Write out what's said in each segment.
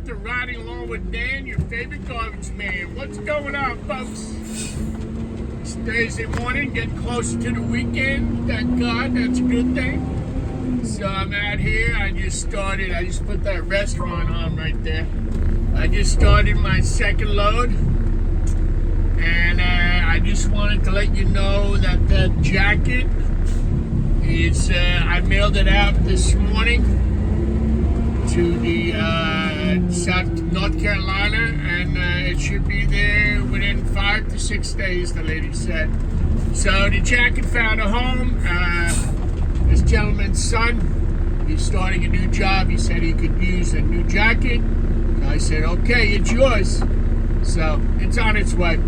back to Riding Along with Dan, your favorite garbage man. What's going on, folks? It's Thursday morning, getting closer to the weekend. Thank God, that's a good thing. So I'm out here. I just put that restaurant on right there. I just started my second load. And I just wanted to let you know that jacket is, I mailed it out this morning to the North Carolina, and it should be there within 5 to 6 days, the lady said. So the jacket found a home. This gentleman's son, he's starting a new job. He said he could use a new jacket. So I said, okay, it's yours. So it's on its way.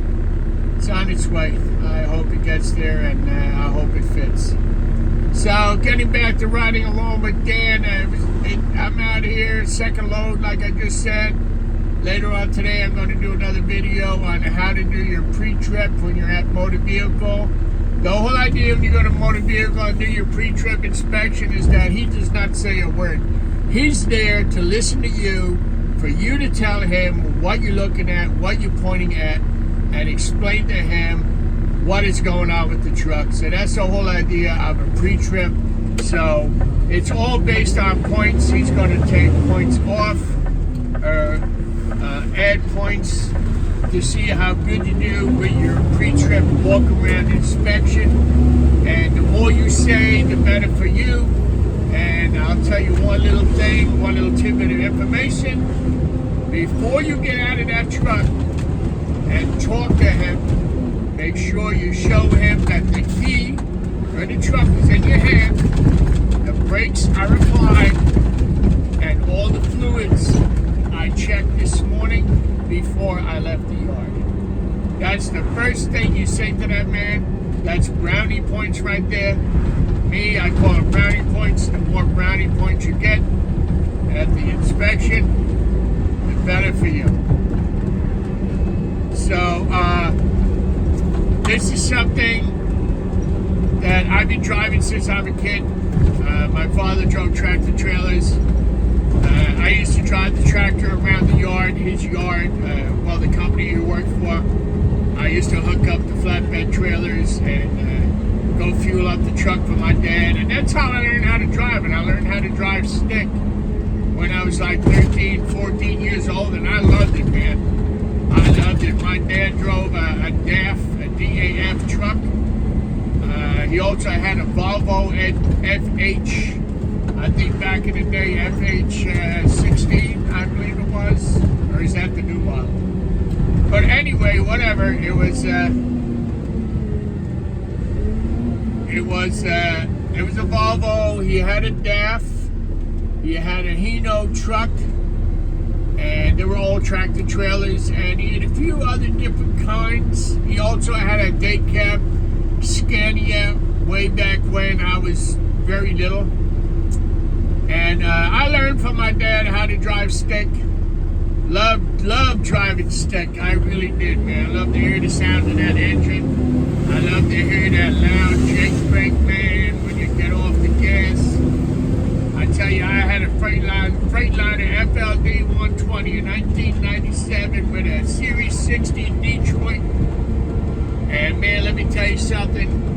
It's on its way. I hope it gets there, and I hope it fits. So, getting back to Riding Along with Dan, I'm out here, second load, like I just said. Later on today, I'm going to do another video on how to do your pre-trip when you're at motor vehicle. The whole idea when you go to motor vehicle and do your pre-trip inspection is that he does not say a word. He's there to listen to you, for you to tell him what you're looking at, what you're pointing at, and explain to him what is going on with the truck. So that's the whole idea of a pre-trip. So it's all based on points. He's going to take points off or add points to see how good you do with your pre-trip walk around inspection. And the more you say, the better for you. And I'll tell you one little thing, one little tidbit of information. Before you get out of that truck and talk to him, make sure you show him that the key for the truck is in your hand, the brakes are applied, and all the fluids I checked this morning before I left the yard. That's the first thing you say to that man. That's brownie points right there. Me, I call them brownie points. The more brownie points you get at the inspection, the better for you. So, this is something that I've been driving since I'm a kid. My father drove tractor trailers. I used to drive the tractor around the yard, his yard, the company he worked for. I used to hook up the flatbed trailers and go fuel up the truck for my dad. And that's how I learned how to drive. And I learned how to drive stick when I was like 13, 14 years old. And I loved it, man. I loved it. My dad drove a DAF truck. He also had a Volvo FH, I think back in the day, FH16, I believe it was. Or is that the new model? But anyway, whatever. It was a Volvo. He had a DAF. He had a Hino truck. And they were all tractor trailers, and he had a few other different kinds. He also had a day cab Scania way back when I was very little. And I learned from my dad how to drive stick. Loved driving stick. I really did, man. I love to hear the sound of that engine. I love to hear that loud Jake brake, man, when you get off the gas. I tell you, I had a Freightliner FLD 120 in 1997 with a Series 60 Detroit. And man, let me tell you something.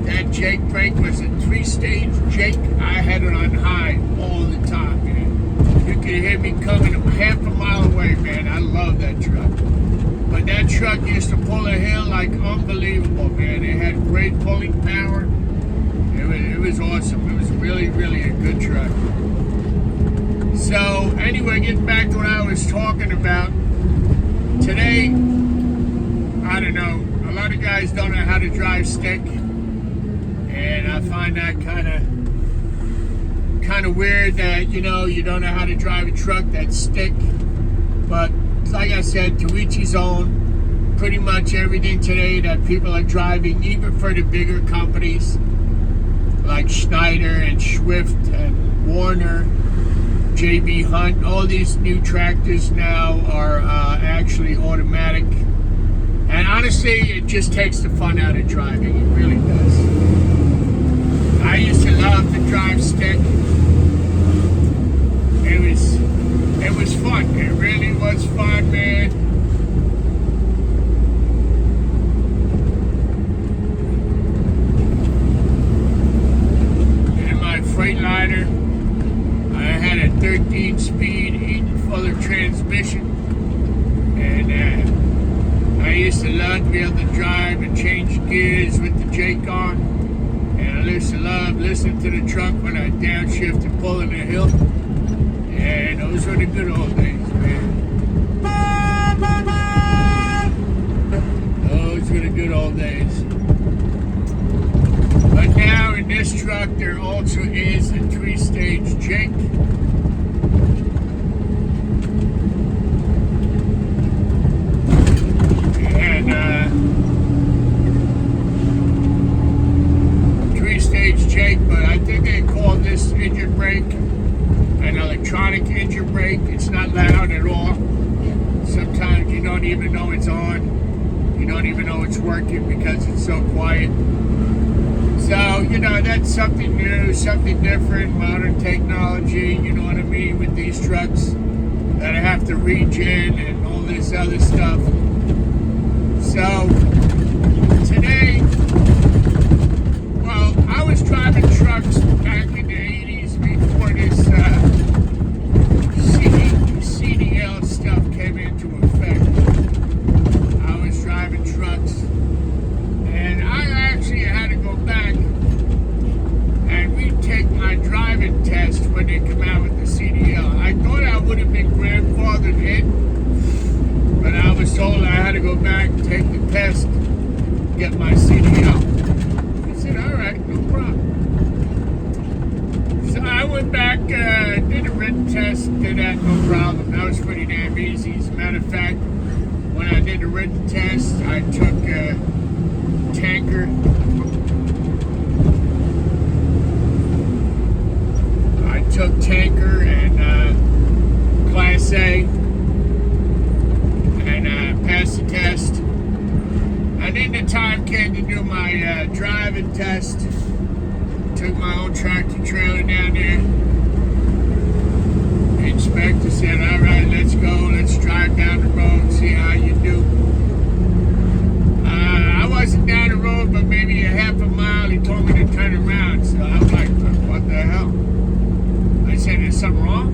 That Jake brake was a 3-stage Jake. I had it on high all the time, man. You could hear me coming half a mile away, man. I love that truck. But that truck used to pull a hill like unbelievable, man. It had great pulling power. It was awesome. It was really, really a good truck. So, anyway, getting back to what I was talking about. Today, I don't know, a lot of guys don't know how to drive stick. And I find that kind of weird that, you don't know how to drive a truck that's stick. But, like I said, to each his own. Pretty much everything today that people are driving, even for the bigger companies, like Schneider and Swift and Warner, JB Hunt, all these new tractors now are actually automatic. And honestly, it just takes the fun out of driving. It really does. I used to love to drive stick. It was was fun. It really was fun, man. And my Freightliner, I had a 13-speed Eaton-Fuller transmission, and I used to love to be able to drive and change gears with the Jake on. And I used to love listening to the truck when I downshift and pulling the hill. And those were the good old days, man. Those were the good old days. But now in this truck, there also is a 3-stage Jake. And 3-stage Jake, but I think they call this engine brake an electronic engine brake. It's not loud at all. Sometimes you don't even know it's on. You don't even know it's working because it's so quiet. So, you know, that's something new, something different, modern technology, you know what I mean, with these trucks that I have to regen and all this other stuff. So, today, well, I was driving trucks back in the 80s before this CDL stuff came into effect. I was driving trucks, and I actually had to go back and retake my driving test when they come out with the CDL. I thought I would have been grandfathered in, but I was told I had to go back and take the test, get my CDL. I said, all right, no problem. So I went back, did a written test, did that, no problem. That was pretty damn easy. As a matter of fact, when I did the written test, I took tanker. I took tanker and Class A, and passed the test. And then the time came to do my driving test. Took my own tractor trailer down there. The inspector said, all right, let's go. Let's drive down the road and see how you do. I wasn't down the road, but maybe a half a mile. He told me to turn around. So I was like, what the hell? I said, is something wrong?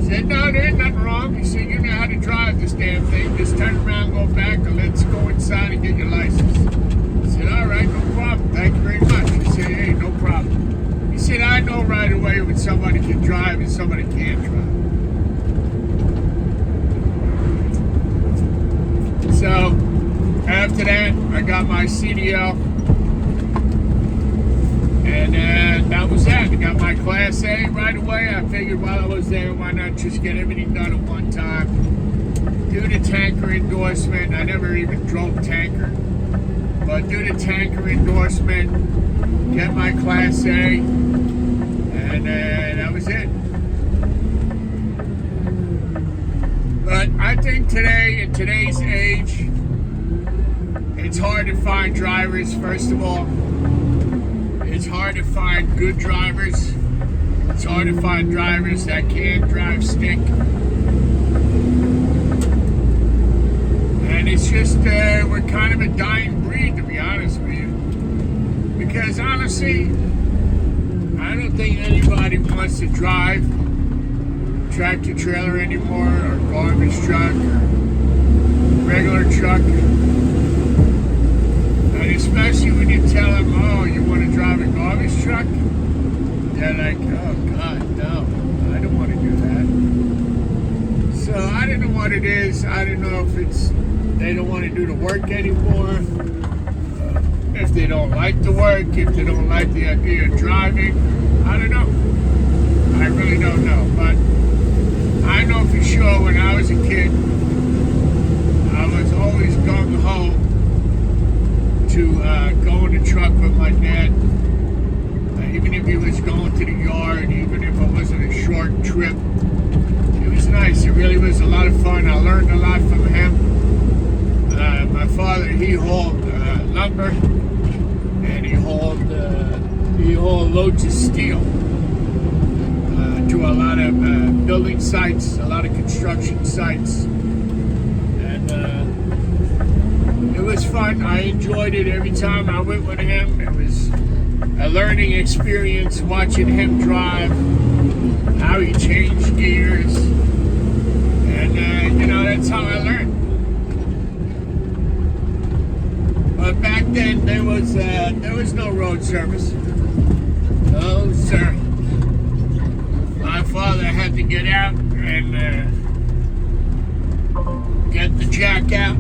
He said, no, there ain't nothing wrong. He said, you know how to drive this damn thing. Just turn around, go back, and let's go inside and get your license. I said, all right, no problem. Thank you very much. He said, hey, no problem. He said, I know right away when somebody can drive and somebody can't drive. So, after that, I got my CDL. And that was that. I got my Class A right away. I figured while I was there, why not just get everything done at one time. Do the tanker endorsement. I never even drove tanker. But do the tanker endorsement, get my Class A, and that was it. But I think today, in today's age, it's hard to find drivers, first of all. It's hard to find good drivers. It's hard to find drivers that can drive stick. And it's just, we're kind of a dying breed, to be honest with you. Because honestly, I don't think anybody wants to drive tractor trailer anymore, or garbage truck, or regular truck. And especially when you tell them, oh, you want to drive a garbage truck? They're like, oh, God, no, I don't want to do that. So I don't know what it is. I don't know if it's they don't want to do the work anymore, if they don't like the work, if they don't like the idea of driving. I don't know. I really don't know. But I know for sure when I was a kid, I was always gung-ho to go in the truck with my dad. Even if he was going to the yard, even if it wasn't a short trip. It was nice. It really was a lot of fun. I learned a lot from him. My father, he hauled lumber, and he hauled loads of steel, to a lot of building sites, a lot of construction sites, and it was fun. I enjoyed it every time I went with him. It was a learning experience watching him drive, how he changed gears, and that's how I learned. But back then there was no road service. No, sir. My father had to get out and get the jack out,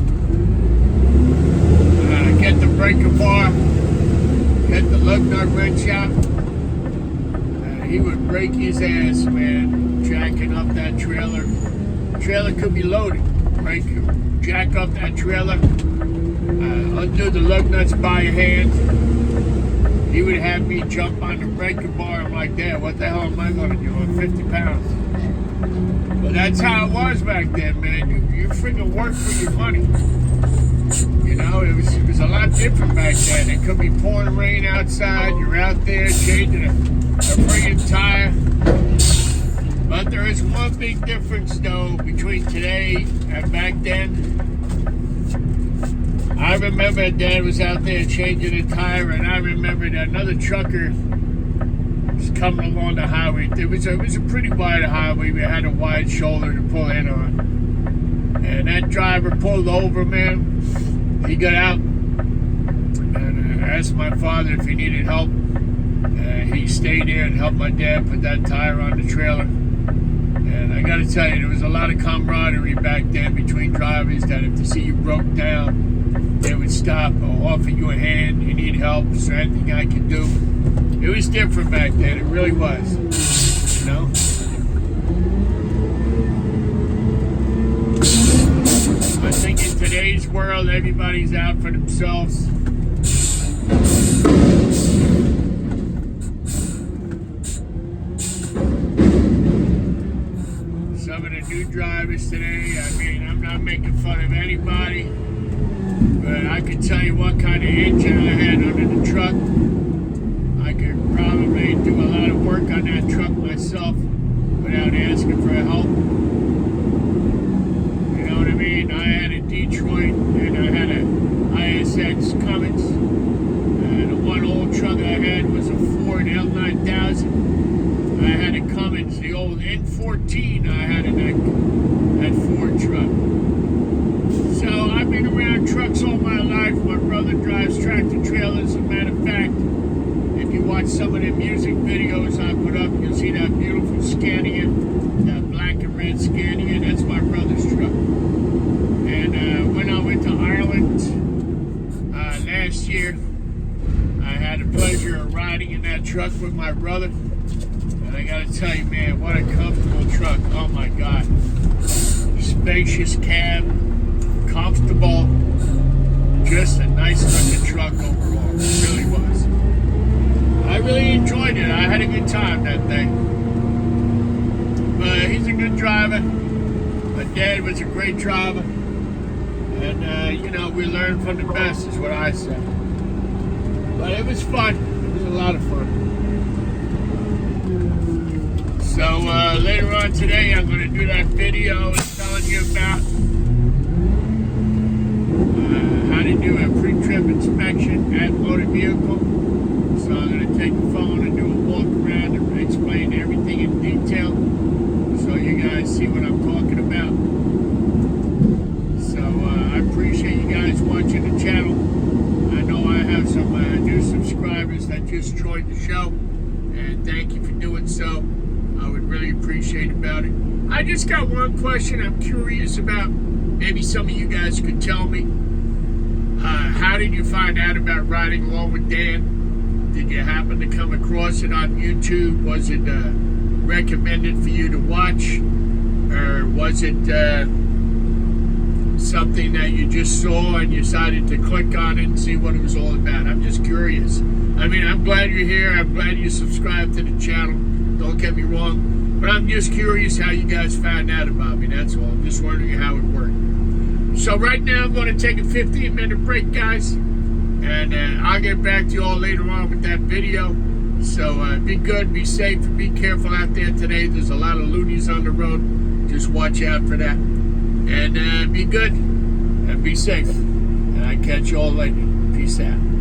get the breaker bar, get the lug nut wrench out. He would break his ass, man, jacking up that trailer. The trailer could be loaded, right? Jack up that trailer, undo the lug nuts by hand. He would have me jump on the breaker bar. I'm like, Dad, what the hell am I going to do? I'm 50 pounds. But that's how it was back then, man. You freaking work for your money. It was a lot different back then. It could be pouring rain outside. You're out there changing a friggin' tire. But there is one big difference, though, between today and back then. I remember Dad was out there changing a tire, and I remember that another trucker was coming along the highway. It was a pretty wide highway. We had a wide shoulder to pull in on. And that driver pulled over, man. He got out and asked my father if he needed help. He stayed there and helped my dad put that tire on the trailer. And I got to tell you, there was a lot of camaraderie back then between drivers that if they see you broke down, they would stop or offer you a hand. You need help? Is there anything I can do? It was different back then. It really was. I think in today's world, everybody's out for themselves. Some of the new drivers today, I'm not making fun of anybody, but I can tell you what kind of engine I had under the truck. I could probably do a lot of work on that truck myself without asking for help. You know what I mean? I had a Detroit and I had a ISX Cummins. The one old truck I had was a Ford L9000. I had a Cummins, the old N14 I had in that Ford truck. So I've been around trucks all my life. My brother drives tractor trailers. As a matter of fact, if you watch some of the music videos I put up, you'll see that beautiful Scania, that black and red Scania. That's my brother's truck. And when I went to Ireland last year, I had the pleasure of riding in that truck with my brother. And I gotta tell you, man, what a comfortable truck. Oh my God. Spacious cab, comfortable, just a nice looking truck overall. It really was. I really enjoyed it. I had a good time that day. But he's a good driver. My dad was a great driver. And, we learned from the best is what I said. But it was fun. It was a lot of fun. So later on today, I'm going to do that video telling you about how to do a pre-trip inspection at motor vehicle. So I'm going to take the phone and do a walk around and explain everything in detail so you guys see what I'm talking about. So I appreciate you guys watching the channel. I know I have some new subscribers that just joined the show, and thank you for doing so. I would really appreciate about it. I just got one question I'm curious about. Maybe some of you guys could tell me. How did you find out about riding along with Dan? Did you happen to come across it on YouTube? Was it recommended for you to watch? Or was it something that you just saw and you decided to click on it and see what it was all about? I'm just curious. I'm glad you're here. I'm glad you subscribed to the channel. Don't get me wrong. But I'm just curious how you guys found out about me. That's all. I'm just wondering how it worked. So right now I'm going to take a 15-minute break, guys. And I'll get back to you all later on with that video. So be good, be safe, be careful out there today. There's a lot of loonies on the road. Just watch out for that. And be good and be safe. And I catch you all later. Peace out.